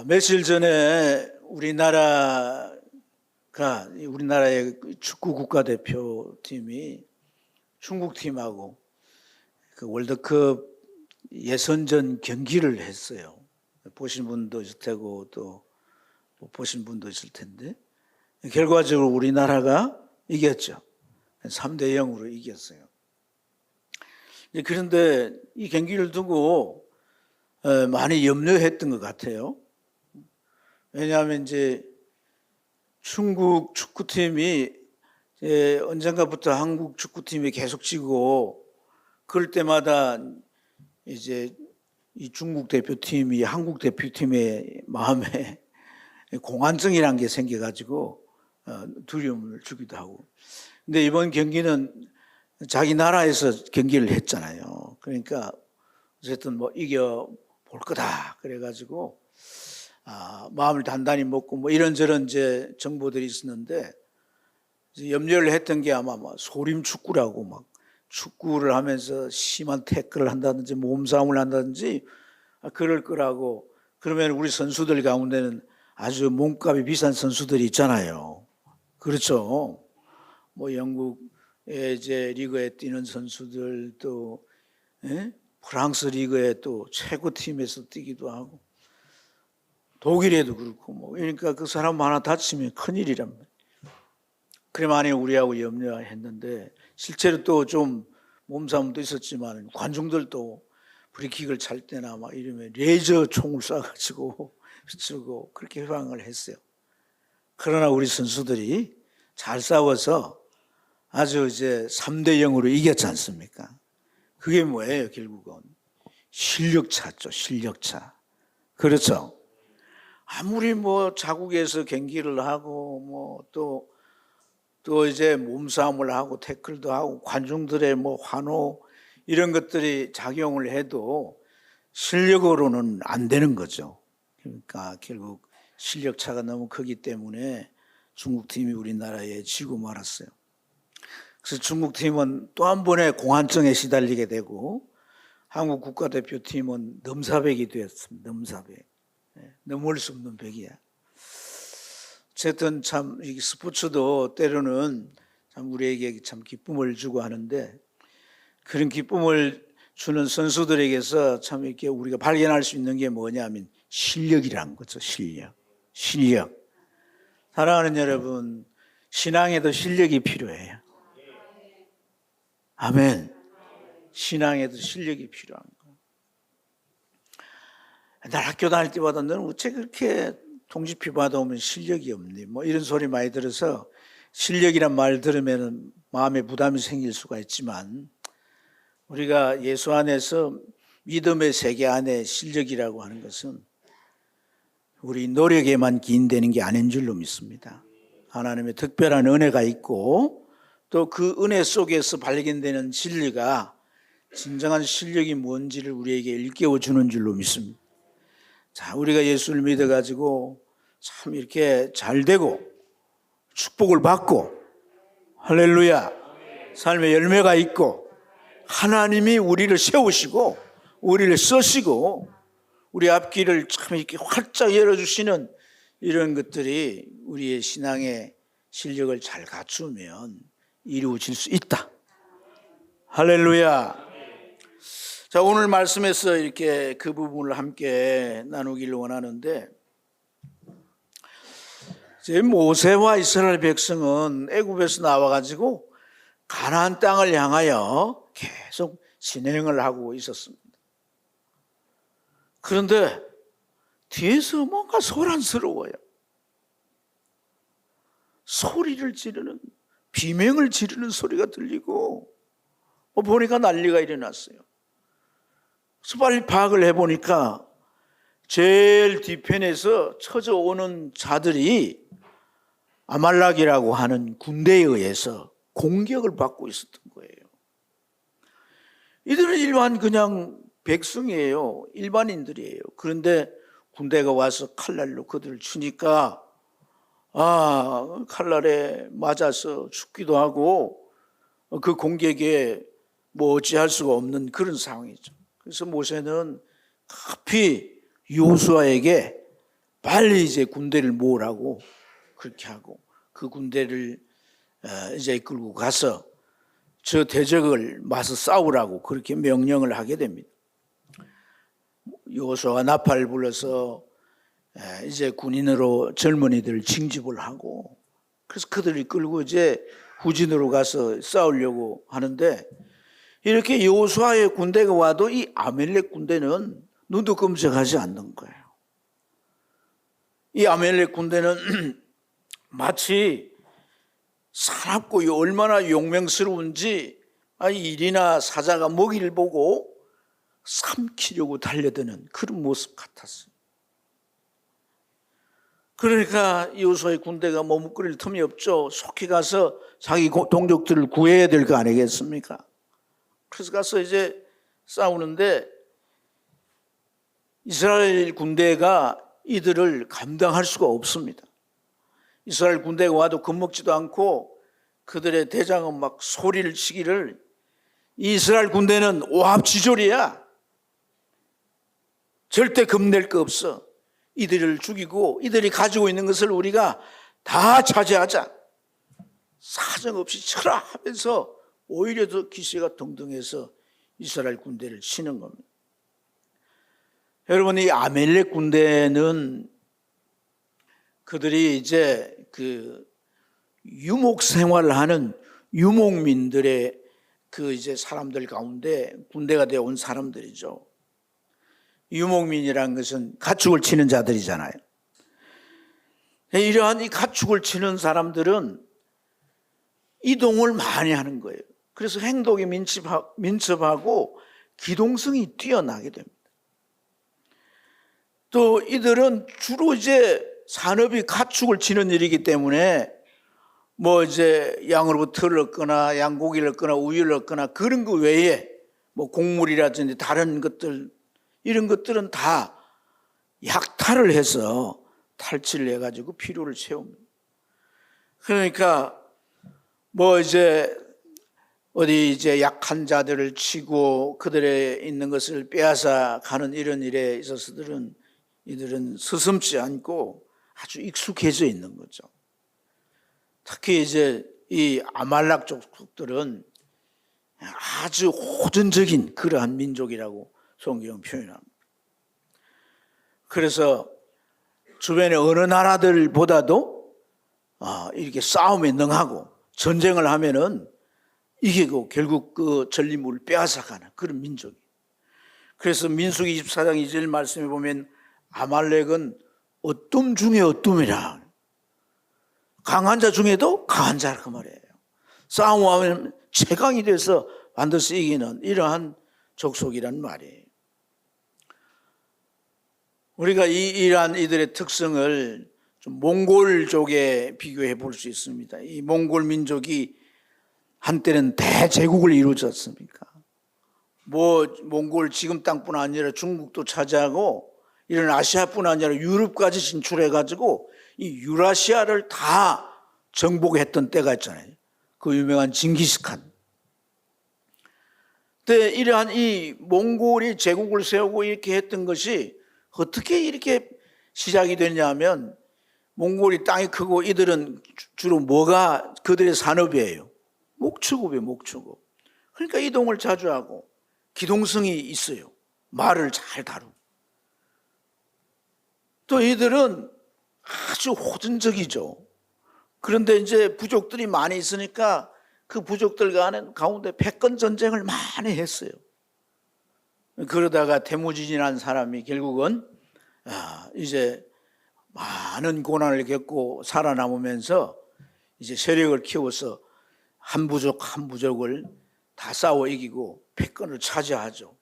며칠 전에 우리나라의 축구 국가대표팀이 중국팀하고 그 월드컵 예선전 경기를 했어요. 보신 분도 있을 테고 또 못 보신 분도 있을 텐데 결과적으로 우리나라가 이겼죠. 3대 0으로 이겼어요. 그런데 이 경기를 두고 많이 염려했던 것 같아요. 왜냐하면 이제 중국 축구팀이 언젠가부터 한국 축구팀이 계속 지고 그럴 때마다 이제 이 중국 대표팀이 한국 대표팀의 마음에 공안증이라는 게 생겨가지고 두려움을 주기도 하고. 근데 이번 경기는 자기 나라에서 경기를 했잖아요. 그러니까 어쨌든 뭐 이겨 볼 거다 그래가지고 마음을 단단히 먹고 뭐 이런저런 이제 정보들이 있었는데 염려를 했던 게 아마 막 소림 축구라고 막 축구를 하면서 심한 태클을 한다든지 몸싸움을 한다든지 그럴 거라고. 그러면 우리 선수들 가운데는 아주 몸값이 비싼 선수들이 있잖아요. 그렇죠. 뭐 영국의 이제 리그에 뛰는 선수들 또 프랑스 리그에 또 최고 팀에서 뛰기도 하고 독일에도 그렇고 뭐 그러니까 그 사람 하나 다치면 큰일이란 말이에요. 그래 많이 우리하고 염려했는데 실제로 또 좀 몸싸움도 있었지만 관중들도 프리킥을 찰 때나 막 이러면 레이저 총을 쏴가지고 비추고 그렇게 회방을 했어요. 그러나 우리 선수들이 잘 싸워서 아주 이제 3대 0으로 이겼지 않습니까? 그게 뭐예요, 결국은? 실력차죠, 실력차. 그렇죠? 아무리 뭐 자국에서 경기를 하고 뭐 또 이제 몸싸움을 하고 태클도 하고 관중들의 뭐 환호 이런 것들이 작용을 해도 실력으로는 안 되는 거죠. 그러니까 결국 실력차가 너무 크기 때문에 중국팀이 우리나라에 지고 말았어요. 그래서 중국팀은 또 한 번의 공안증에 시달리게 되고 한국 국가대표팀은 넘사벽이 되었습니다. 넘사벽. 넘을 수 없는 벽이야. 어쨌든 참 이 스포츠도 때로는 참 우리에게 참 기쁨을 주고 하는데 그런 기쁨을 주는 선수들에게서 참 이렇게 우리가 발견할 수 있는 게 뭐냐면 실력이라는 거죠. 실력. 사랑하는 여러분, 신앙에도 실력이 필요해요. 아멘. 신앙에도 실력이 필요한 거예요. 날 학교 다닐 때마다 너는 어째 그렇게 통지표 받아오면 실력이 없니? 뭐 이런 소리 많이 들어서 실력이란 말 들으면 마음에 부담이 생길 수가 있지만 우리가 예수 안에서 믿음의 세계 안에 실력이라고 하는 것은 우리 노력에만 기인되는 게 아닌 줄로 믿습니다. 하나님의 특별한 은혜가 있고 또 그 은혜 속에서 발견되는 진리가 진정한 실력이 뭔지를 우리에게 일깨워 주는 줄로 믿습니다. 자, 우리가 예수를 믿어가지고 참 이렇게 잘 되고 축복을 받고 할렐루야 삶의 열매가 있고 하나님이 우리를 세우시고 우리를 쓰시고 우리 앞길을 참 이렇게 활짝 열어주시는 이런 것들이 우리의 신앙의 실력을 잘 갖추면 이루어질 수 있다. 할렐루야. 자, 오늘 말씀에서 이렇게 그 부분을 함께 나누기를 원하는데 이제 모세와 이스라엘 백성은 애굽에서 나와가지고 가나안 땅을 향하여 계속 진행을 하고 있었습니다. 그런데 뒤에서 뭔가 소란스러워요. 소리를 지르는 비명을 지르는 소리가 들리고 보니까 난리가 일어났어요. 그래서 빨리 파악을 해보니까 제일 뒤편에서 쳐져오는 자들이 아말렉이라고 하는 군대에 의해서 공격을 받고 있었던 거예요. 이들은 일반 그냥 백성이에요. 일반인들이에요. 그런데 군대가 와서 칼날로 그들을 치니까 칼날에 맞아서 죽기도 하고 그 공격에 뭐 어찌할 수가 없는 그런 상황이죠. 그래서 모세는 급히 여호수아에게 빨리 이제 군대를 모으라고 그렇게 하고 그 군대를 이제 끌고 가서 저 대적을 맞서 싸우라고 그렇게 명령을 하게 됩니다. 여호수아가 나팔을 불러서 이제 군인으로 젊은이들 징집을 하고 그래서 그들이 끌고 이제 후진으로 가서 싸우려고 하는데 이렇게 여호수아의 군대가 와도 이 아말렉 군대는 눈도 끔찍하지 않는 거예요. 이 아말렉 군대는 마치 사납고 얼마나 용맹스러운지 일이나 사자가 먹이를 보고 삼키려고 달려드는 그런 모습 같았어요. 그러니까 여호수아의 군대가 머뭇거릴 틈이 없죠. 속히 가서 자기 동족들을 구해야 될 거 아니겠습니까? 그래서 가서 이제 싸우는데 이스라엘 군대가 이들을 감당할 수가 없습니다. 이스라엘 군대가 와도 겁먹지도 않고 그들의 대장은 막 소리를 치기를 이스라엘 군대는 오합지졸이야. 절대 겁낼 거 없어. 이들을 죽이고 이들이 가지고 있는 것을 우리가 다 차지하자. 사정없이 쳐라 하면서 오히려 더 기세가 등등해서 이스라엘 군대를 치는 겁니다. 여러분, 이 아말렉 군대는 그들이 이제 그 유목 생활을 하는 유목민들의 그 이제 사람들 가운데 군대가 되어 온 사람들이죠. 유목민이라는 것은 가축을 치는 자들이잖아요. 이러한 이 가축을 치는 사람들은 이동을 많이 하는 거예요. 그래서 행동이 민첩하고 기동성이 뛰어나게 됩니다. 또 이들은 주로 이제 산업이 가축을 치는 일이기 때문에 뭐 이제 양으로부터 털을 얻거나 양고기를 얻거나 우유를 얻거나 그런 거 외에 뭐 곡물이라든지 다른 것들 이런 것들은 다 약탈을 해서 탈취를 해가지고 필요를 채웁니다. 그러니까 뭐 이제 어디 이제 약한 자들을 치고 그들의 있는 것을 빼앗아 가는 이런 일에 있어서들은 이들은 서슴지 않고 아주 익숙해져 있는 거죠. 특히 이제 이 아말렉 족속들은 아주 호전적인 그러한 민족이라고 성경은 표현합니다. 그래서 주변의 어느 나라들보다도 이렇게 싸움에 능하고 전쟁을 하면은 이기고 결국 그 전리물을 빼앗아가는 그런 민족이에요. 그래서 민수기 24장 2절 말씀에 보면 아말렉은 어둠 중에 어둠이라, 강한 자 중에도 강한 자라 그 말이에요. 싸움하면 최강이 돼서 반드시 이기는 이러한 족속이란 말이에요. 우리가 이러한 이들의 특성을 좀 몽골족에 비교해 볼 수 있습니다. 이 몽골 민족이 한때는 대제국을 이루었습니까? 뭐 몽골 지금 땅뿐 아니라 중국도 차지하고 이런 아시아뿐 아니라 유럽까지 진출해가지고 이 유라시아를 다 정복했던 때가 있잖아요. 그 유명한 징기스칸. 근데 이러한 이 몽골이 제국을 세우고 이렇게 했던 것이 어떻게 이렇게 시작이 됐냐면 몽골이 땅이 크고 이들은 주로 뭐가 그들의 산업이에요? 목축업이에요, 목축업. 그러니까 이동을 자주 하고 기동성이 있어요. 말을 잘 다루고. 또 이들은 아주 호전적이죠. 그런데 이제 부족들이 많이 있으니까 그 부족들 가운데 패권 전쟁을 많이 했어요. 그러다가 태무진이라는 사람이 결국은 이제 많은 고난을 겪고 살아남으면서 이제 세력을 키워서 한 부족 한 부족을 다 싸워 이기고 패권을 차지하죠.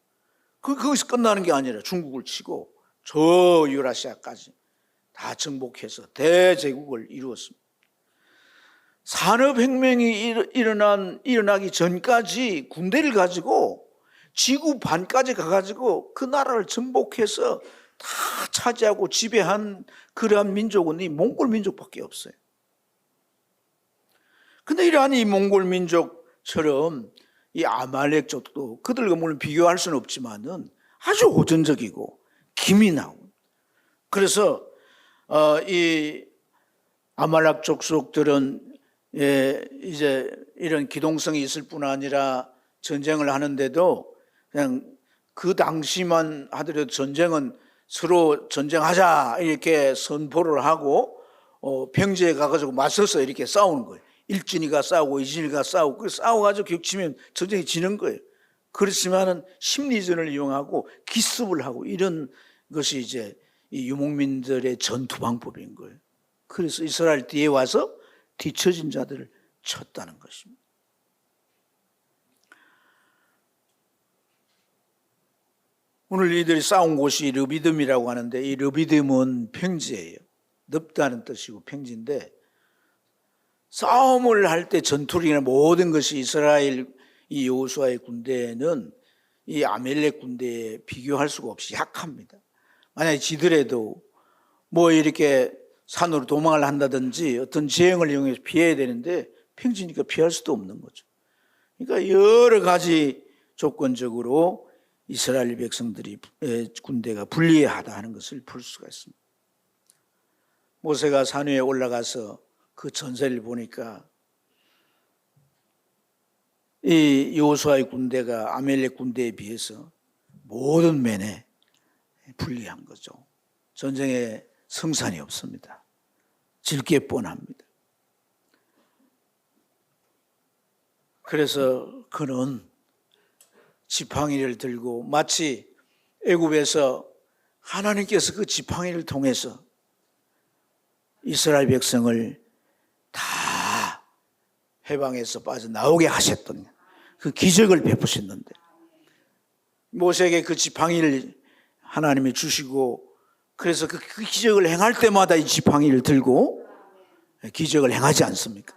거기서 끝나는 게 아니라 중국을 치고 저 유라시아까지 다 정복해서 대제국을 이루었습니다. 산업혁명이 일어나기 전까지 군대를 가지고 지구 반까지 가가지고 그 나라를 정복해서 다 차지하고 지배한 그러한 민족은 이 몽골 민족밖에 없어요. 근데 이러한 이 몽골 민족처럼 이 아말렉족도 그들과 물론 비교할 수는 없지만은 아주 호전적이고 기민하고, 그래서 이 아말렉 족속들은 이제 이런 기동성이 있을 뿐 아니라 전쟁을 하는데도 그냥 그 당시만 하더라도 전쟁은 서로 전쟁하자 이렇게 선포를 하고 평지에 가가지고 맞서서 이렇게 싸우는 거예요. 일진이가 싸우고 이진이가 싸우고 그 싸워가지고 격치면 전쟁이 지는 거예요. 그렇지만은 심리전을 이용하고 기습을 하고 이런 것이 이제 이 유목민들의 전투 방법인 거예요. 그래서 이스라엘 뒤에 와서 뒤처진 자들을 쳤다는 것입니다. 오늘 이들이 싸운 곳이 르비딤이라고 하는데 이 르비딤은 평지예요. 넓다는 뜻이고 평지인데 싸움을 할 때 전투력이나 모든 것이 이스라엘 이 여호수아의 군대는 이 아말렉 군대에 비교할 수가 없이 약합니다. 만약에 지더라도 뭐 이렇게 산으로 도망을 한다든지 어떤 지형을 이용해서 피해야 되는데 평지니까 피할 수도 없는 거죠. 그러니까 여러 가지 조건적으로 이스라엘 백성들이 군대가 불리하다 하는 것을 볼 수가 있습니다. 모세가 산 위에 올라가서 그 전세를 보니까 이 여호수아의 군대가 아말렉 군대에 비해서 모든 면에 불리한 거죠. 전쟁에 성산이 없습니다. 질 게 뻔합니다. 그래서 그는 지팡이를 들고 마치 애굽에서 하나님께서 그 지팡이를 통해서 이스라엘 백성을 다 해방해서 빠져나오게 하셨던 그 기적을 베푸셨는데 모세에게 그 지팡이를 하나님이 주시고 그래서 그 기적을 행할 때마다 이 지팡이를 들고 기적을 행하지 않습니까?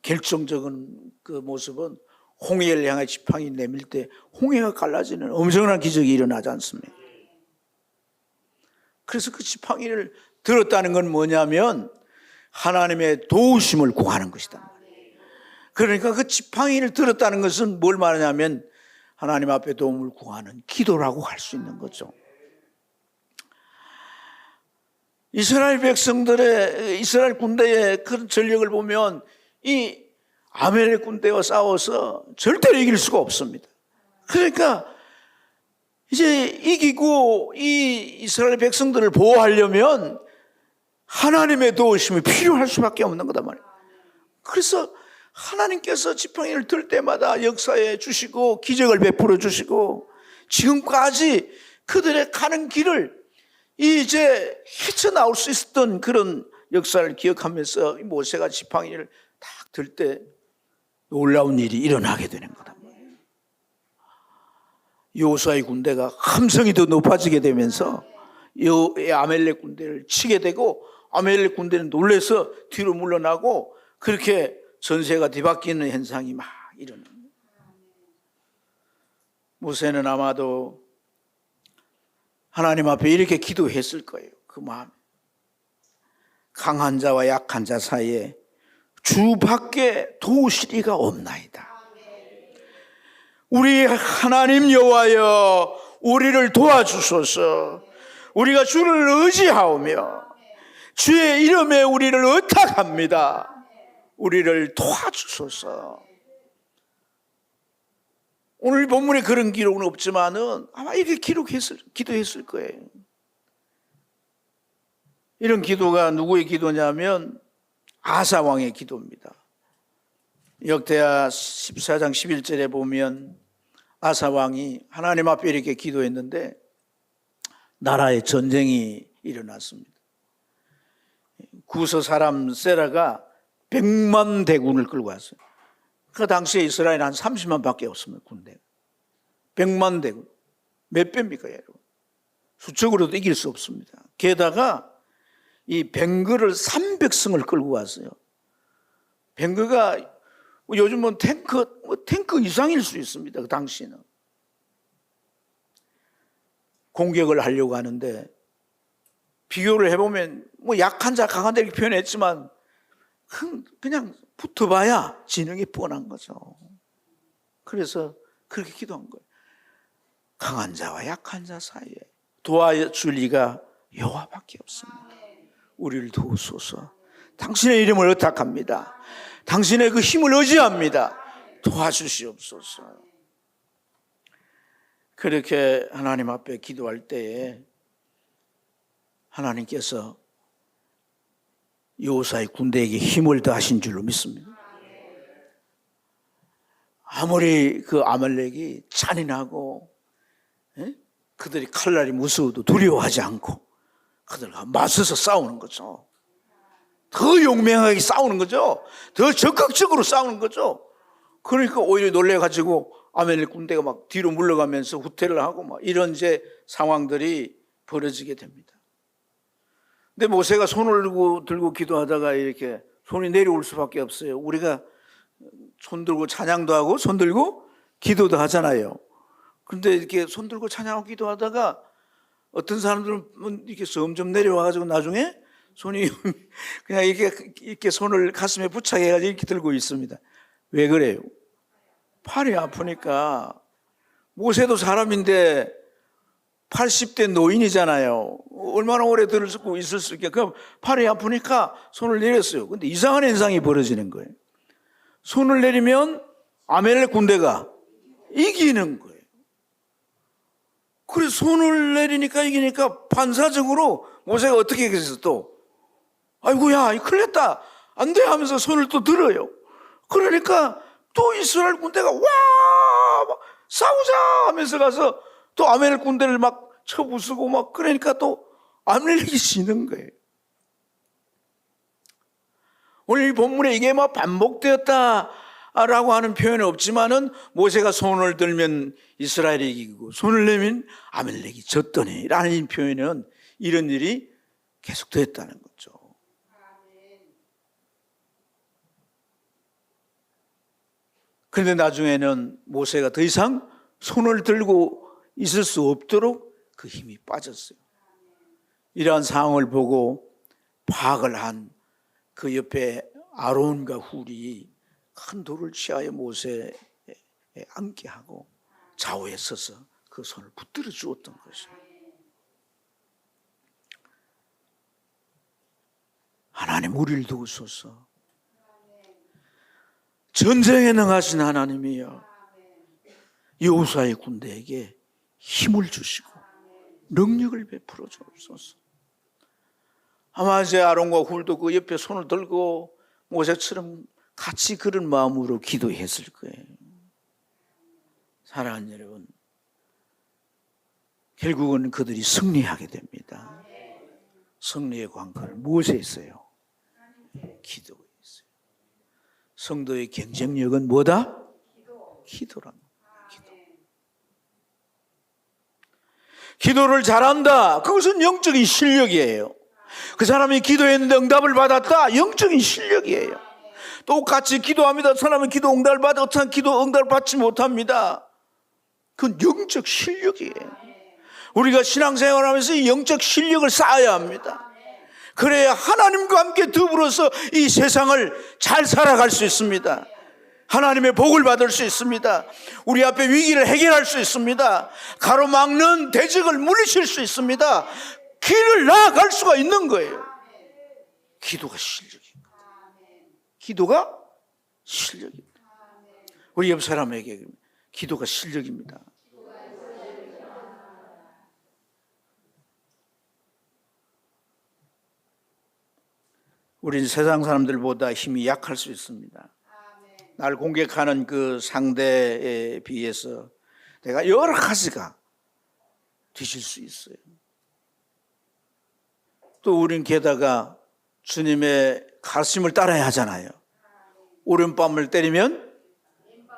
결정적인 그 모습은 홍해를 향해 지팡이 내밀 때 홍해가 갈라지는 엄청난 기적이 일어나지 않습니까? 그래서 그 지팡이를 들었다는 건 뭐냐면 하나님의 도우심을 구하는 것이다. 그러니까 그 지팡이를 들었다는 것은 뭘 말하냐면 하나님 앞에 도움을 구하는 기도라고 할 수 있는 거죠. 이스라엘 백성들의 이스라엘 군대의 그런 전력을 보면 이 아말렉 군대와 싸워서 절대로 이길 수가 없습니다. 그러니까 이제 이기고 이 이스라엘 백성들을 보호하려면 하나님의 도우심이 필요할 수밖에 없는 거단 말이에요. 그래서 하나님께서 지팡이를 들 때마다 역사해 주시고 기적을 베풀어 주시고 지금까지 그들의 가는 길을 이제 헤쳐나올 수 있었던 그런 역사를 기억하면서 모세가 지팡이를 딱 들 때 놀라운 일이 일어나게 되는 거다. 여호수아의 군대가 함성이 더 높아지게 되면서 아말렉 군대를 치게 되고 아말렉 군대는 놀라서 뒤로 물러나고 그렇게 전세가 뒤바뀌는 현상이 막 일어납니다. 모세는 아마도 하나님 앞에 이렇게 기도했을 거예요. 그 마음에 강한 자와 약한 자 사이에 주밖에 도우실 이가 없나이다. 우리 하나님 여호와여 우리를 도와주소서. 우리가 주를 의지하오며 주의 이름에 우리를 의탁합니다. 우리를 도와주소서. 오늘 본문에 그런 기록은 없지만은 아마 이렇게 기도했을 거예요. 이런 기도가 누구의 기도냐면 아사 왕의 기도입니다. 역대하 14장 11절에 보면 아사 왕이 하나님 앞에 이렇게 기도했는데 나라에 전쟁이 일어났습니다. 구서 사람 세라가 100만 대군을 끌고 왔어요. 그 당시에 이스라엘 한 30만 밖에 없습니다. 군대가 100만 대군 몇 배입니까 여러분? 수적으로도 이길 수 없습니다. 게다가 이 벵그를 300승을 끌고 왔어요. 벵그가 요즘은 탱크 이상일 수 있습니다. 그 당시에는 공격을 하려고 하는데 비교를 해보면 뭐 약한 자 강한 자 이렇게 표현했지만 그냥 붙어봐야 진영이 뻔한 거죠. 그래서 그렇게 기도한 거예요. 강한 자와 약한 자 사이에 도와줄 리가 여호와밖에 없습니다. 우리를 도우소서. 당신의 이름을 의탁합니다. 당신의 그 힘을 의지합니다. 도와주시옵소서. 그렇게 하나님 앞에 기도할 때에 하나님께서 여호사의 군대에게 힘을 더하신 줄로 믿습니다. 아무리 그 아말렉이 잔인하고 그들이 칼날이 무서워도 두려워하지 않고 그들과 맞서서 싸우는 거죠. 더 용맹하게 싸우는 거죠. 더 적극적으로 싸우는 거죠. 그러니까 오히려 놀래가지고 아말렉 군대가 막 뒤로 물러가면서 후퇴를 하고 막 이런 이제 상황들이 벌어지게 됩니다. 근데 모세가 손을 들고 기도하다가 이렇게 손이 내려올 수밖에 없어요. 우리가 손 들고 찬양도 하고 손 들고 기도도 하잖아요. 그런데 이렇게 손 들고 찬양하고 기도하다가 어떤 사람들은 이렇게 점점 내려와가지고 나중에 손이 그냥 이렇게 손을 가슴에 부착해가지고 이렇게 들고 있습니다. 왜 그래요? 팔이 아프니까. 모세도 사람인데 80대 노인이잖아요. 얼마나 오래 들고 있을 수 있게. 그럼 팔이 아프니까 손을 내렸어요. 근데 이상한 현상이 벌어지는 거예요. 손을 내리면 아말렉 군대가 이기는 거예요. 그래서 손을 내리니까 이기니까 반사적으로 모세가 어떻게 했겠어 또? 아이고야, 큰일 났다. 안 돼 하면서 손을 또 들어요. 그러니까 또 이스라엘 군대가 와! 막 싸우자 하면서 가서 또 아말렉 군대를 막 쳐부수고 막 그러니까 또 아말렉이 지는 거예요. 오늘 이 본문에 이게 막 반복되었다라고 하는 표현은 없지만은 모세가 손을 들면 이스라엘이 이기고 손을 내면 아말렉이 졌더니라는 표현은 이런 일이 계속되었다는 거죠. 그런데 나중에는 모세가 더 이상 손을 들고 있을 수 없도록 그 힘이 빠졌어요. 이러한 상황을 보고 파악을 한 그 옆에 아론과 훌이 큰 돌을 취하여 모세에 앉게 하고 좌우에 서서 그 손을 붙들어 주었던 것이죠. 하나님 우리를 도우소서. 전쟁에 능하신 하나님이여 여호수아의 군대에게 힘을 주시고 능력을 베풀어 주옵소서. 아마 이제 아론과 훌도 그 옆에 손을 들고 모세처럼 같이 그런 마음으로 기도했을 거예요. 사랑하는 여러분, 결국은 그들이 승리하게 됩니다. 승리의 관건을 무엇에 있어요? 기도에 있어요. 성도의 경쟁력은 뭐다? 기도랍니다. 기도를 잘한다. 그것은 영적인 실력이에요. 그 사람이 기도했는데 응답을 받았다. 영적인 실력이에요. 똑같이 기도합니다. 그 사람은 기도 응답을 받아 어떤 기도 응답을 받지 못합니다. 그건 영적 실력이에요. 우리가 신앙생활하면서 이 영적 실력을 쌓아야 합니다. 그래야 하나님과 함께 더불어서 이 세상을 잘 살아갈 수 있습니다. 하나님의 복을 받을 수 있습니다. 우리 앞에 위기를 해결할 수 있습니다. 가로막는 대적을 물리칠 수 있습니다. 길을 나아갈 수가 있는 거예요. 기도가 실력입니다. 기도가 실력입니다. 우리 옆 사람에게 기도가 실력입니다. 우리는 세상 사람들보다 힘이 약할 수 있습니다. 날 공격하는 그 상대에 비해서 내가 여러 가지가 뒤질 수 있어요. 또 우린 게다가 주님의 가르침을 따라야 하잖아요. 오른밤을 때리면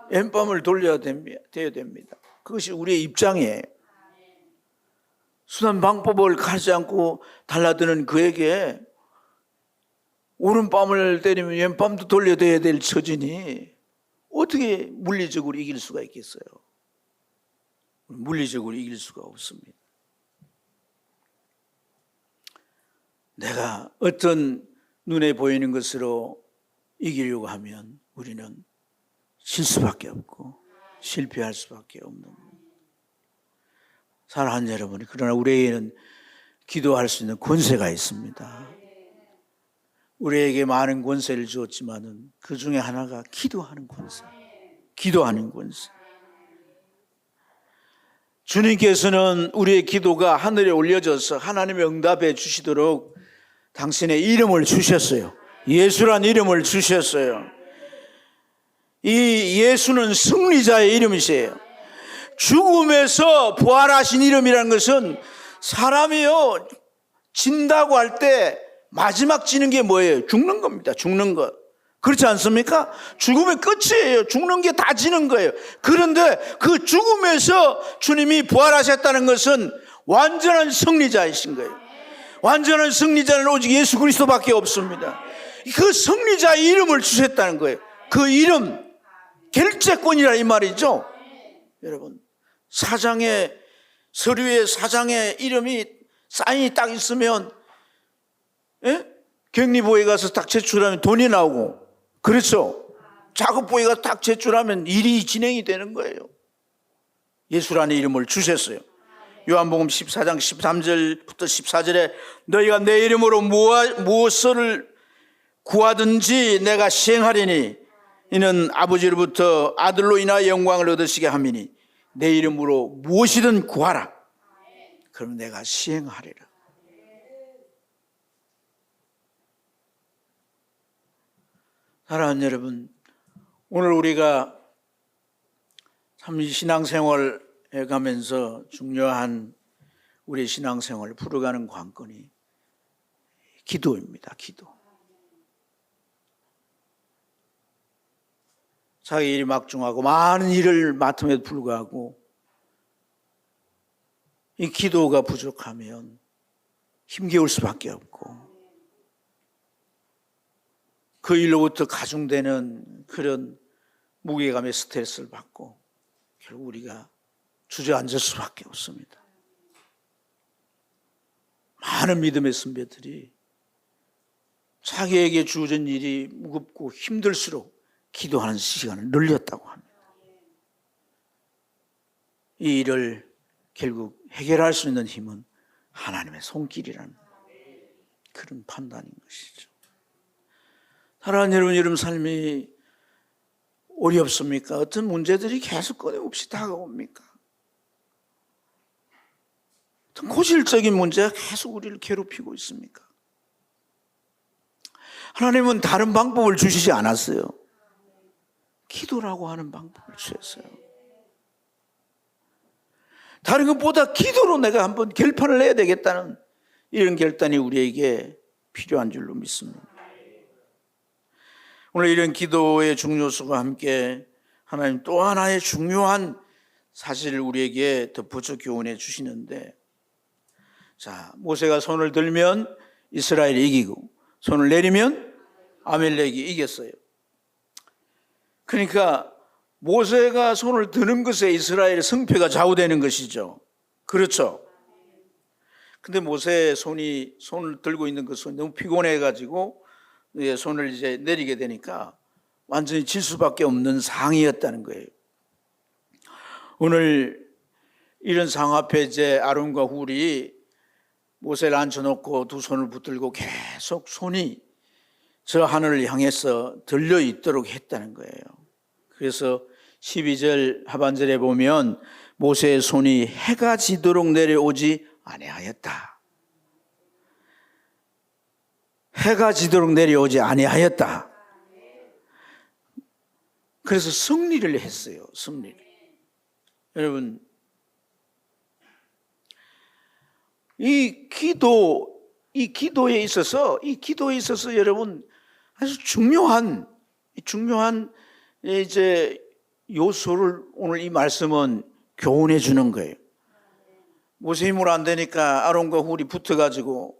왼밤을 돌려야 됩니다. 그것이 우리의 입장이에요. 순한 방법을 가르치지 않고 달라드는 그에게 오른밤을 때리면 왼밤도 돌려야 될 처지니 어떻게 물리적으로 이길 수가 있겠어요? 물리적으로 이길 수가 없습니다. 내가 어떤 눈에 보이는 것으로 이기려고 하면 우리는 질 수밖에 없고 실패할 수밖에 없는 거예요. 사랑하는 여러분, 그러나 우리에게는 기도할 수 있는 권세가 있습니다. 우리에게 많은 권세를 주었지만은 그 중에 하나가 기도하는 권세. 기도하는 권세. 주님께서는 우리의 기도가 하늘에 올려져서 하나님의 응답해 주시도록 당신의 이름을 주셨어요. 예수란 이름을 주셨어요. 이 예수는 승리자의 이름이세요. 죽음에서 부활하신 이름이라는 것은 사람이요 진다고 할 때 마지막 지는 게 뭐예요? 죽는 겁니다. 죽는 것. 그렇지 않습니까? 죽음의 끝이에요. 죽는 게 다 지는 거예요. 그런데 그 죽음에서 주님이 부활하셨다는 것은 완전한 승리자이신 거예요. 완전한 승리자는 오직 예수 그리스도밖에 없습니다. 그 승리자의 이름을 주셨다는 거예요. 그 이름, 결재권이라 이 말이죠. 여러분, 서류에 사장의 이름이 사인이 딱 있으면, 격리부에 가서 딱 제출하면 돈이 나오고, 그렇죠? 작업부에 가서 딱 제출하면 일이 진행이 되는 거예요. 예수라는 이름을 주셨어요. 요한복음 14장 13절부터 14절에 너희가 내 이름으로 무엇을 구하든지 내가 시행하리니 이는 아버지로부터 아들로 인하여 영광을 얻으시게 함이니 내 이름으로 무엇이든 구하라. 그럼 내가 시행하리라. 사랑하는 여러분, 오늘 우리가 참 신앙생활에 가면서 중요한 우리 신앙생활을 풀어가는 관건이 기도입니다. 기도. 자기 일이 막중하고 많은 일을 맡음에도 불구하고 이 기도가 부족하면 힘겨울 수밖에 없고 그 일로부터 가중되는 그런 무게감의 스트레스를 받고 결국 우리가 주저앉을 수밖에 없습니다. 많은 믿음의 선배들이 자기에게 주어진 일이 무겁고 힘들수록 기도하는 시간을 늘렸다고 합니다. 이 일을 결국 해결할 수 있는 힘은 하나님의 손길이라는 그런 판단인 것이죠. 사랑하는 여러분 삶이 어렵습니까? 어떤 문제들이 계속 끊임없이 다가옵니까? 어떤 고질적인 문제가 계속 우리를 괴롭히고 있습니까? 하나님은 다른 방법을 주시지 않았어요. 기도라고 하는 방법을 주셨어요. 다른 것보다 기도로 내가 한번 결판을 내야 되겠다는 이런 결단이 우리에게 필요한 줄로 믿습니다. 오늘 이런 기도의 중요성과 함께 하나님 또 하나의 중요한 사실을 우리에게 덧붙여 교훈해 주시는데, 자, 모세가 손을 들면 이스라엘이 이기고 손을 내리면 아말렉이 이겼어요. 그러니까 모세가 손을 드는 것에 이스라엘의 승패가 좌우되는 것이죠. 그렇죠? 근데 모세의 손을 들고 있는 그 손이 너무 피곤해가지고 손을 이제 내리게 되니까 완전히 질 수밖에 없는 상황이었다는 거예요. 오늘 이런 상황 앞에 이제 아론과 훌이 모세를 앉혀놓고 두 손을 붙들고 계속 손이 저 하늘을 향해서 들려 있도록 했다는 거예요. 그래서 12절 하반절에 보면 모세의 손이 해가 지도록 내려오지 아니하였다. 해가 지도록 내려오지 아니하였다. 그래서 승리를 했어요. 승리를. 여러분, 이 기도에 있어서 여러분 아주 중요한 이제 요소를 오늘 이 말씀은 교훈해 주는 거예요. 모세 힘으로 안 되니까 아론과 훌이 붙어가지고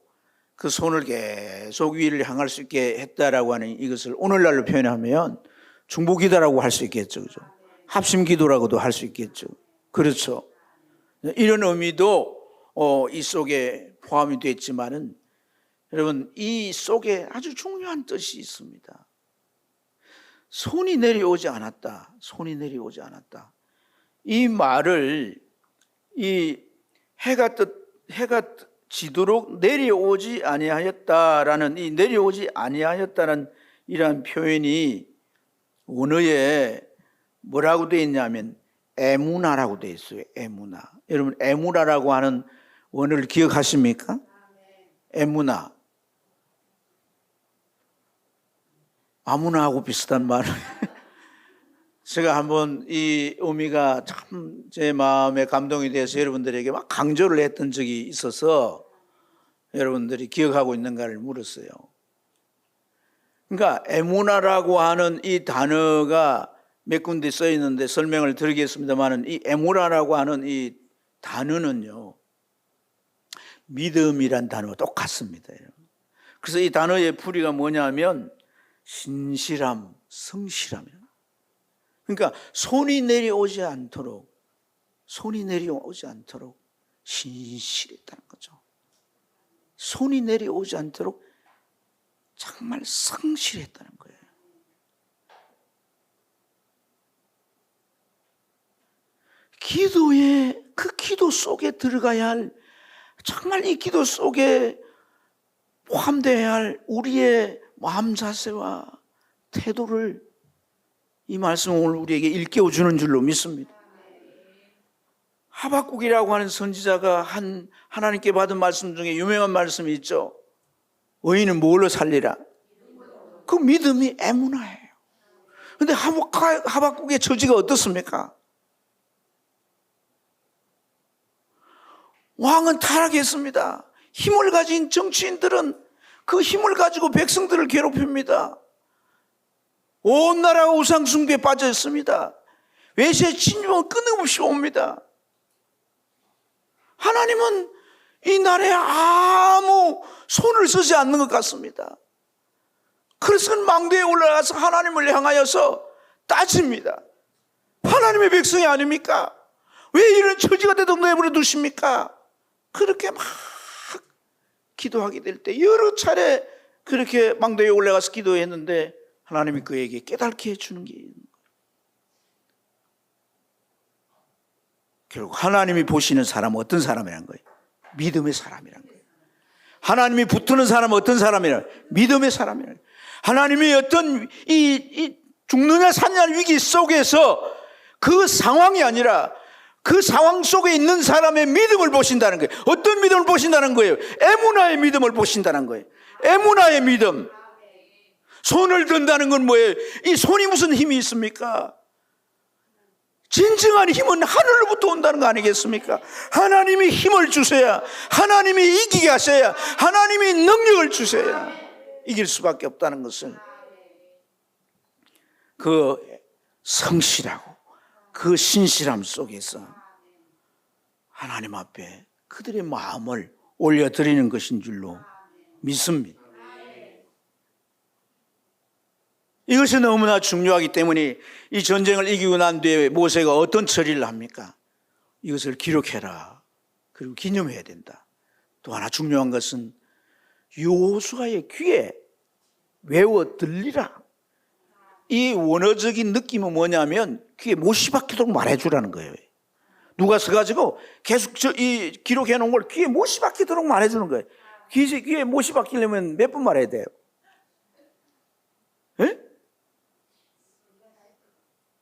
그 손을 계속 위를 향할 수 있게 했다라고 하는 이것을 오늘날로 표현하면 중보기도라고 할 수 있겠죠. 그죠? 합심기도라고도 할 수 있겠죠. 그렇죠. 이런 의미도 이 속에 포함이 되어 있지만은 여러분 이 속에 아주 중요한 뜻이 있습니다. 손이 내려오지 않았다. 손이 내려오지 않았다. 이 말을 이 해가 지도록 내려오지 아니하였다라는 이 내려오지 아니하였다는 이러한 표현이 원어에 뭐라고 되어 있냐면 에무나라고 되어 있어요. 에무나. 여러분 에무나라고 하는 원어를 기억하십니까? 에무나. 아무나하고 비슷한 말. 제가 한번 이 의미가 참 제 마음에 감동이 돼서 여러분들에게 막 강조를 했던 적이 있어서 여러분들이 기억하고 있는가를 물었어요. 그러니까 에무나라고 하는 이 단어가 몇 군데 써 있는데 설명을 드리겠습니다만은 이 에무나라고 하는 이 단어는요, 믿음이란 단어와 똑같습니다. 그래서 이 단어의 풀이가 뭐냐면 신실함, 성실함이에요. 그러니까 손이 내려오지 않도록 신실했다는 거죠. 손이 내려오지 않도록 정말 성실했다는 거예요. 기도에 그 기도 속에 들어가야 할, 정말 이 기도 속에 포함되어야 할 우리의 마음 자세와 태도를 이 말씀은 오늘 우리에게 일깨워 주는 줄로 믿습니다. 하박국이라고 하는 선지자가 하나님께 받은 말씀 중에 유명한 말씀이 있죠. 의인은 뭘로 살리라? 그 믿음이 에무나예요. 그런데 하박국의 처지가 어떻습니까? 왕은 타락했습니다. 힘을 가진 정치인들은 그 힘을 가지고 백성들을 괴롭힙니다. 온 나라가 우상 숭배에 빠져 있습니다. 외세 침범은 끊임없이 옵니다. 하나님은 이 나라에 아무 손을 쓰지 않는 것 같습니다. 그래서 망대에 올라가서 하나님을 향하여서 따집니다. 하나님의 백성이 아닙니까? 왜 이런 처지가 되도록 내버려 두십니까? 그렇게 막 기도하게 될 때 여러 차례 그렇게 망대에 올라가서 기도했는데 하나님이 그에게 깨닫게 해주는 게 있는 거예요. 결국 하나님이 보시는 사람은 어떤 사람이라는 거예요? 믿음의 사람이라는 거예요. 하나님이 붙드는 사람은 어떤 사람이라는 거예요? 믿음의 사람이라는 거예요. 하나님이 어떤 이 죽느냐 사느냐 위기 속에서 그 상황이 아니라 그 상황 속에 있는 사람의 믿음을 보신다는 거예요. 어떤 믿음을 보신다는 거예요? 에무나의 믿음을 보신다는 거예요. 에무나의 믿음. 손을 든다는 건 뭐예요? 이 손이 무슨 힘이 있습니까? 진정한 힘은 하늘로부터 온다는 거 아니겠습니까? 하나님이 힘을 주셔야, 하나님이 이기게 하셔야, 하나님이 능력을 주셔야 이길 수밖에 없다는 것을, 그 성실하고 그 신실함 속에서 하나님 앞에 그들의 마음을 올려드리는 것인 줄로 믿습니다. 이것이 너무나 중요하기 때문에 이 전쟁을 이기고 난 뒤에 모세가 어떤 처리를 합니까? 이것을 기록해라. 그리고 기념해야 된다. 또 하나 중요한 것은 여호수아의 귀에 외워 들리라. 이 원어적인 느낌은 뭐냐면 귀에 못이 박히도록 말해주라는 거예요. 누가 서가지고 계속 이 기록해 놓은 걸 귀에 못이 박히도록 말해주는 거예요. 귀에 못이 박히려면 몇 번 말해야 돼요? 네?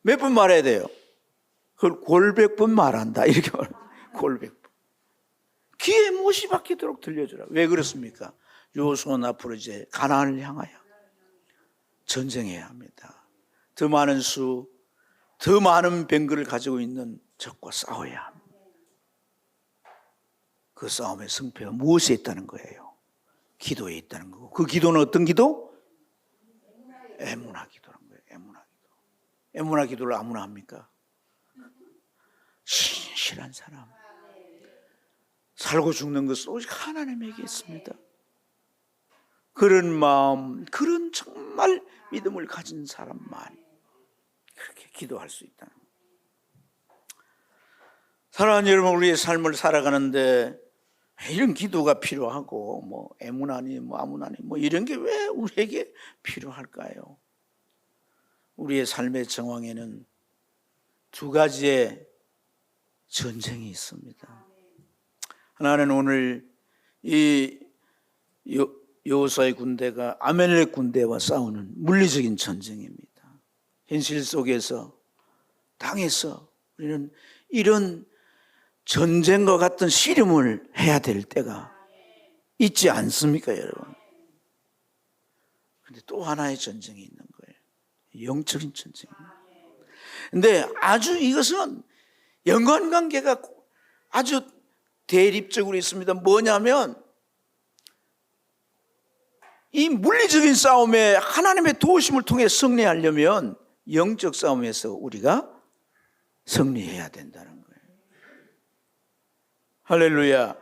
몇 번 말해야 돼요? 그걸 골백번 말한다. 이렇게 말합니다. 골백번. 귀에 못이 박히도록 들려주라. 왜 그렇습니까? 여호수아는 앞으로 이제 가나안을 향하여 전쟁해야 합니다. 더 많은 더 많은 병거를 가지고 있는 적과 싸워야 합니다. 그 싸움의 승패가 무엇에 있다는 거예요? 기도에 있다는 거고, 그 기도는 어떤 기도? 에무나 기도라는 거예요. 에무나 기도. 에무나 기도를 아무나 합니까? 신실한 사람. 살고 죽는 것은 오직 하나님에게 있습니다. 그런 마음, 그런 정말 믿음을 가진 사람만 그렇게 기도할 수 있다는 거예요. 사랑하는 여러분, 우리의 삶을 살아가는데 이런 기도가 필요하고 뭐 에무나니 뭐 아무나니 뭐 이런 게 왜 우리에게 필요할까요? 우리의 삶의 정황에는 두 가지의 전쟁이 있습니다. 하나는 오늘 이 여호수아의 군대가 아말렉 군대와 싸우는 물리적인 전쟁입니다. 현실 속에서 당해서 우리는 이런 전쟁과 같은 씨름을 해야 될 때가 있지 않습니까, 여러분? 근데 또 하나의 전쟁이 있는 거예요. 영적인 전쟁입니다. 근데 아주 이것은 연관관계가 아주 대립적으로 있습니다. 뭐냐면 이 물리적인 싸움에 하나님의 도우심을 통해 승리하려면 영적 싸움에서 우리가 승리해야 된다는 거예요. 할렐루야.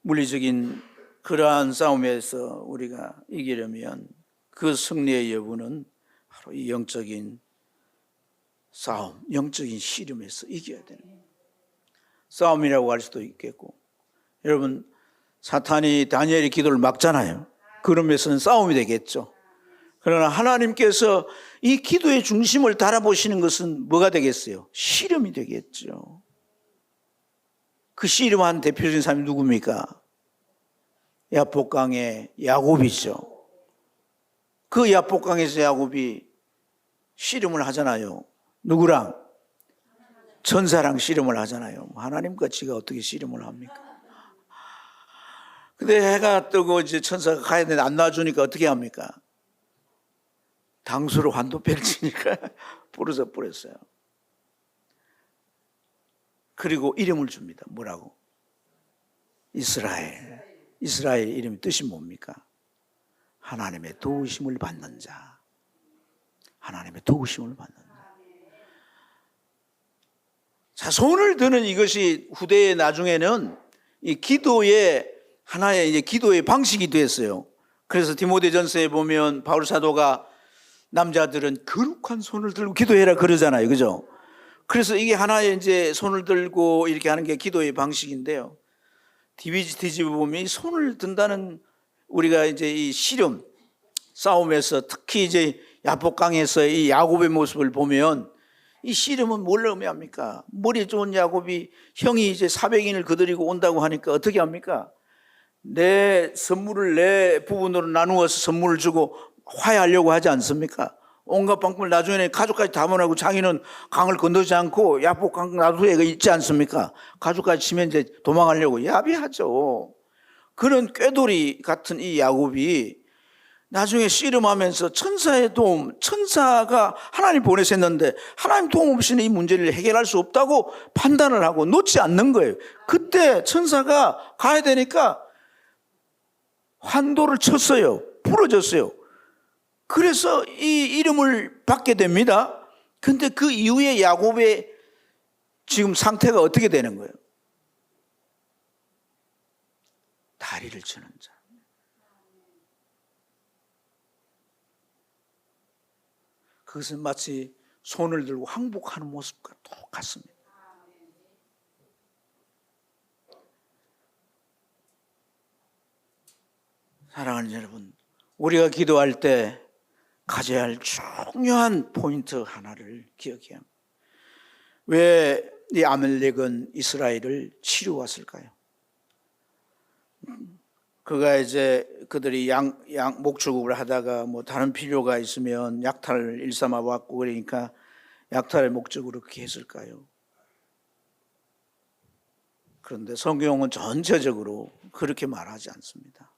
물리적인 그러한 싸움에서 우리가 이기려면 그 승리의 여부는 바로 이 영적인 싸움, 영적인 씨름에서 이겨야 되는 거예요. 싸움이라고 할 수도 있겠고, 여러분 사탄이 다니엘의 기도를 막잖아요. 그러면서는 싸움이 되겠죠. 그러나 하나님께서 이 기도의 중심을 달아보시는 것은 뭐가 되겠어요? 씨름이 되겠죠. 그 씨름한 대표적인 사람이 누굽니까? 야복강의 야곱이죠. 그 야복강에서 야곱이 씨름을 하잖아요. 누구랑? 천사랑 씨름을 하잖아요. 하나님과 지가 어떻게 씨름을 합니까? 근데 해가 뜨고 이제 천사가 가야 되는데 안 놔주니까 어떻게 합니까? 당수로 환도패를 치니까 부러져 버렸어요. 그리고 이름을 줍니다. 뭐라고? 이스라엘. 이스라엘 이름의 뜻이 뭡니까? 하나님의 도우심을 받는 자. 하나님의 도우심을 받는 자. 자, 손을 드는 이것이 후대에 나중에는 이 기도의 하나의 이제 기도의 방식이 됐어요. 그래서 디모데전서에 보면 바울 사도가 남자들은 거룩한 손을 들고 기도해라 그러잖아요. 그죠? 그래서 이게 하나의 이제 손을 들고 이렇게 하는 게 기도의 방식인데요. 뒤집어 보면 이 손을 든다는 우리가 이제 이 씨름 싸움에서 특히 이제 야복강에서 이 야곱의 모습을 보면 이 씨름은 뭘 의미합니까? 머리 좋은 야곱이 형이 이제 400인을 거느리고 온다고 하니까 어떻게 합니까? 내 선물을 내 부분으로 나누어서 선물을 주고 화해하려고 하지 않습니까? 온갖 방법을 나중에는 가족까지 담원하고 자기는 강을 건너지 않고 야복강 나두에 있지 않습니까? 가족까지 치면 이제 도망가려고 야비하죠. 그런 꾀돌이 같은 이 야곱이 나중에 씨름하면서 천사의 도움, 천사가 하나님 보내셨는데 하나님 도움 없이는 이 문제를 해결할 수 없다고 판단을 하고 놓지 않는 거예요. 그때 천사가 가야 되니까 환도를 쳤어요. 부러졌어요. 그래서 이 이름을 받게 됩니다. 근데 그 이후에 야곱의 지금 상태가 어떻게 되는 거예요? 다리를 치는 자. 그것은 마치 손을 들고 항복하는 모습과 똑같습니다. 사랑하는 여러분, 우리가 기도할 때 가져야 할 중요한 포인트 하나를 기억해야 합니다. 왜 이 아말렉은 이스라엘을 치러 왔을까요? 그가 이제 그들이 목축업을 하다가 뭐 다른 필요가 있으면 약탈을 일삼아 왔고 그러니까 약탈의 목적으로 그렇게 했을까요? 그런데 성경은 전체적으로 그렇게 말하지 않습니다.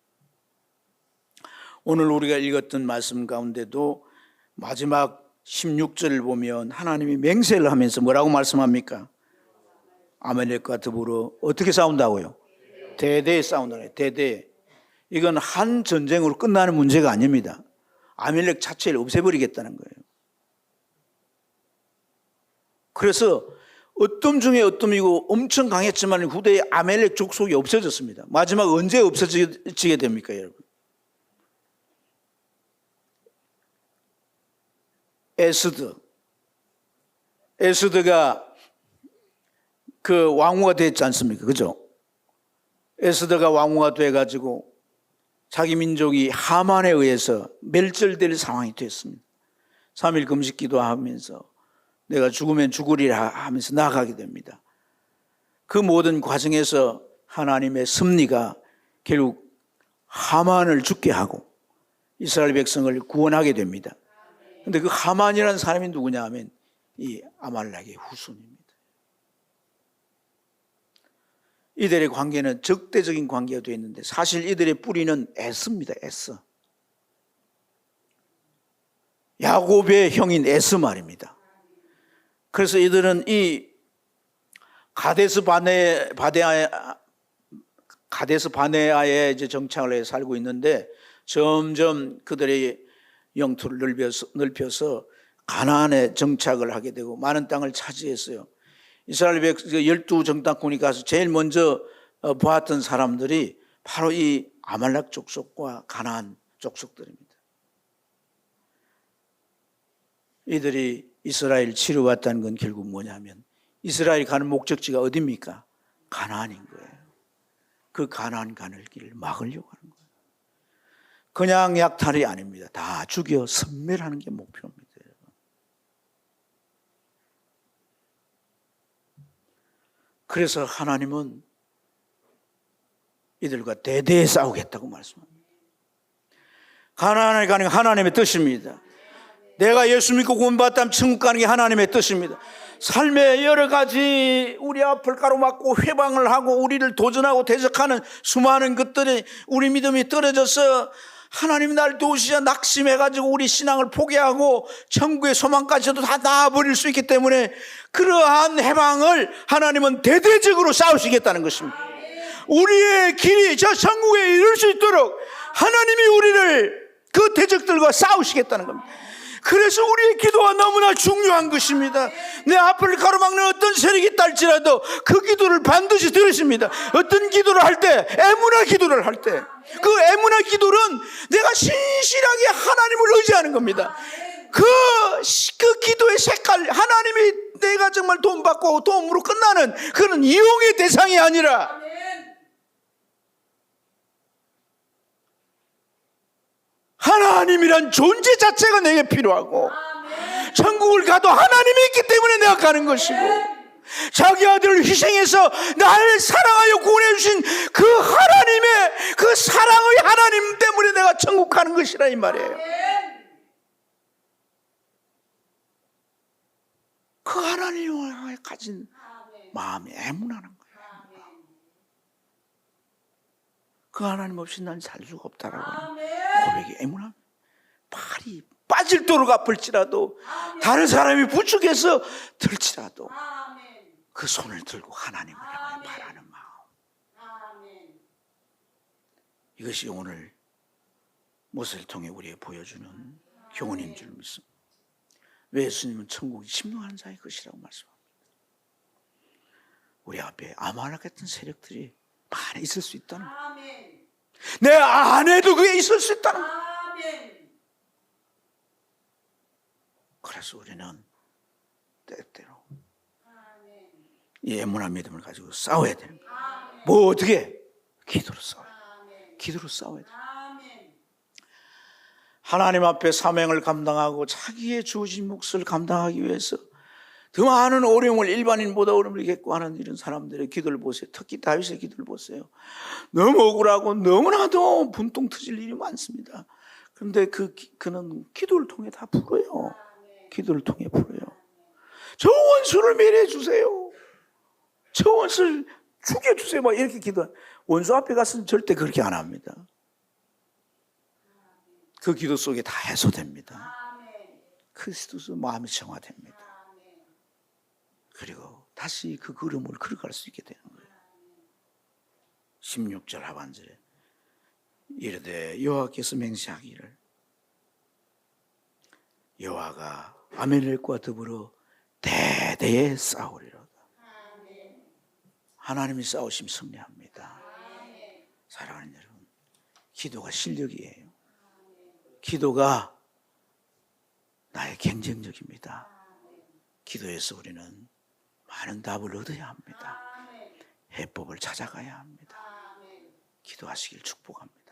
오늘 우리가 읽었던 말씀 가운데도 마지막 16절을 보면 하나님이 맹세를 하면서 뭐라고 말씀합니까? 아말렉과 더불어 어떻게 싸운다고요? 대대에 싸운다고요. 대대. 이건 한 전쟁으로 끝나는 문제가 아닙니다. 아말렉 자체를 없애버리겠다는 거예요. 그래서 어떤 중에 어떤이고 엄청 강했지만 후대에 아말렉 족속이 없어졌습니다. 마지막 언제 없어지게 됩니까, 여러분? 에스더가 그 왕후가 됐지 않습니까? 그죠? 에스더가 왕후가 돼가지고 자기 민족이 하만에 의해서 멸절될 상황이 됐습니다. 3일 금식 기도하면서 내가 죽으면 죽으리라 하면서 나아가게 됩니다. 그 모든 과정에서 하나님의 섭리가 결국 하만을 죽게 하고 이스라엘 백성을 구원하게 됩니다. 그런데 그 하만이라는 사람이 누구냐 하면 이 아말렉의 후손입니다. 이들의 관계는 적대적인 관계가 되어 있는데 사실 이들의 뿌리는 에스입니다. 에스. 야곱의 형인 에스 말입니다. 그래서 이들은 이 가데스 바네아에 이제 정착을 해 살고 있는데 점점 그들의 영토를 넓혀서 가나안에 정착을 하게 되고 많은 땅을 차지했어요. 이스라엘 12 정탐꾼이 가서 제일 먼저 보았던 사람들이 바로 이 아말렉 족속과 가나안 족속들입니다. 이들이 이스라엘 치러왔다는 건 결국 뭐냐면 이스라엘이 가는 목적지가 어디입니까? 가나안인 거예요. 그 가나안 가는 길을 막으려고 하는 거예요. 그냥 약탈이 아닙니다. 다 죽여 섬멸하는 게 목표입니다. 그래서 하나님은 이들과 대대에 싸우겠다고 말씀합니다. 가나안에 가는 게 하나님의 뜻입니다. 내가 예수 믿고 구원받다면 천국 가는 게 하나님의 뜻입니다. 삶의 여러 가지 우리 앞을 가로막고 회방을 하고 우리를 도전하고 대적하는 수많은 것들이 우리 믿음이 떨어져서 하나님이 날 도우시자 낙심해가지고 우리 신앙을 포기하고 천국의 소망까지도 다 놔버릴 수 있기 때문에 그러한 해방을 하나님은 대대적으로 싸우시겠다는 것입니다. 우리의 길이 저 천국에 이룰 수 있도록 하나님이 우리를 그 대적들과 싸우시겠다는 겁니다. 그래서 우리의 기도가 너무나 중요한 것입니다. 내 앞을 가로막는 어떤 세력이 있다 할지라도 그 기도를 반드시 들으십니다. 어떤 기도를 할 때, 애문화 기도를 할 때, 그 애문화 기도는 내가 신실하게 하나님을 의지하는 겁니다. 그 기도의 색깔, 하나님이 내가 정말 돈 받고 도움으로 끝나는 그런 이용의 대상이 아니라 하나님이란 존재 자체가 내게 필요하고 천국을 가도 하나님이 있기 때문에 내가 가는 것이고 자기 아들을 희생해서 나를 사랑하여 구원해 주신 그 하나님의 그 사랑의 하나님 때문에 내가 천국 가는 것이라 이 말이에요. 그 하나님을 가진 마음이 애문하는 거예요. 그 하나님 없이 난 살 수가 없다라고 하는 고백이 애문합니다. 발이 빠질 도록 아플지라도 다른 사람이 부축해서 들지라도 그 손을 들고 하나님을 향해 바라는 마음. 이것이 오늘 모세를 통해 우리에게 보여주는 교훈인 줄 믿습니다. 왜 예수님은 천국이 침노하는 자의 것이라고 말씀합니다. 우리 앞에 아말렉 같은 세력들이 많이 있을 수 있다는 거예요. 내 안에도 그게 있을 수 있다는 거예요. 그래서 우리는 때때로 이 애문한 믿음을 가지고 싸워야 되는 거예요. 뭐 어떻게? 기도로 싸워야 돼요. 기도로 싸워야 돼요. 하나님 앞에 사명을 감당하고 자기의 주어진 몫을 감당하기 위해서 더 많은 어려움을 일반인보다 어려움을 겪고하는 이런 사람들의 기도를 보세요. 특히 다윗의 기도를 보세요. 너무 억울하고 너무나도 분통 터질 일이 많습니다. 그런데 그는 기도를 통해 다 풀어요. 기도를 통해 풀어요. 저 원수를 멸해 주세요. 저 원수를 죽여주세요. 막 이렇게 기도해. 원수 앞에 가서는 절대 그렇게 안 합니다. 그 기도 속에 다 해소됩니다. 그리스도서 마음이 정화됩니다. 그리고 다시 그 걸음을 걸어갈 수 있게 되는 거예요. 16절 하반절에 이르되 여호와께서 맹세하기를 여호와가 아멜렉과 더불어 대대에 싸우리로다. 하나님이 싸우시면 승리합니다. 사랑하는 여러분, 기도가 실력이에요. 기도가 나의 경쟁력입니다. 기도에서 우리는 많은 답을 얻어야 합니다. 해법을 찾아가야 합니다. 기도하시길 축복합니다.